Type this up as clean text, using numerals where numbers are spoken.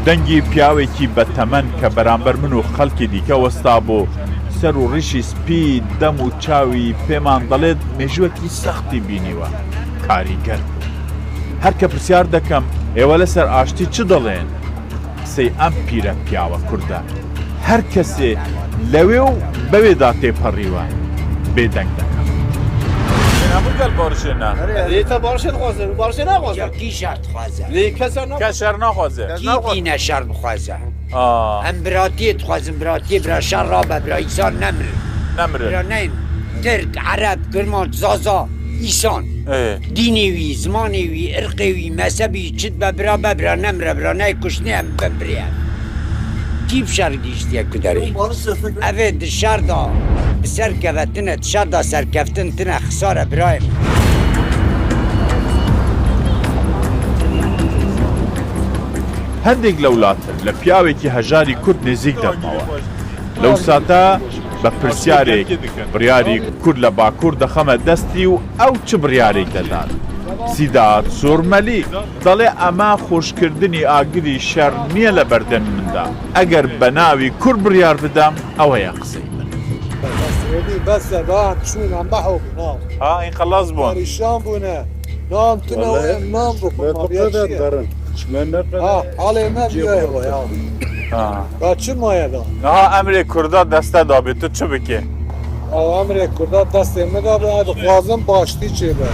دەنگی پیاوێکی بەتەمەن کە بەرامبەر من و خەڵکی دیکە وەستا بۆ سەر و ڕیشی سپی دەم و چاوی پێمان دەڵێت مێژوەکی سەختی بینیوە کاریگەر هەر کە پرسیار دەکەم ئێوە لەسەر ئاشتی چ دەڵێن قسەی ئەم پیرە پیاوە کووردە هەر کەسێ لەوێ و بەوێدا تێپەڕیوە بێدەنگ دەکەم گەل بارشێنە لێتە باشێت خوازن و باشێ ناخوازن کی شرط خوازه لێ کە شەر ناخوازێ کی دینە شەر بخوازه ئەم براتیت خوازم براتی برا شەر ڕابە برا ئیسان نەمرن نەمرن برا نین ترک عەرەب کرمان زازا ئیسان دینی وی زمانی وی ئەرقی وی مەسەبی چت بە برا بەبرا نەمرە برا نای کوشتنی ئەم بمبرێ کی شەر گیشتیە کودەری ئەvê di şerda bi serkevetine şerda serkeftin tune xisare birayim هەندێک لە وڵاتن لە پیاوێکی هەژاری کورد نزیک دەبمەوە لەو ساتە بە پرسیارێک بڕیاری کورد لە باکوور دەخەمە دەستی و ئەو چ بڕیارێک دەدات سیدات سۆرمەلی دەڵێ ئەمە خۆشکردنی ئاگری شەر نییە لە بەردەم مندا ئەگەر بە ناوی کورد بڕیار بدەم ئەوەیە قسەی من بەسە دان چوونم بەحۆ ناو این خلاص بوون پەریشان بوونە نام تنەوە نام بخۆم حاڵێ مە بیایەوە با چ مایەدا نەها ئەمرێ کووردا دەستە دابێت تو چ بکێ ئەو ئەمرێک کووردا دەستێ مەدا بە دەخوازم باشتی چێ بە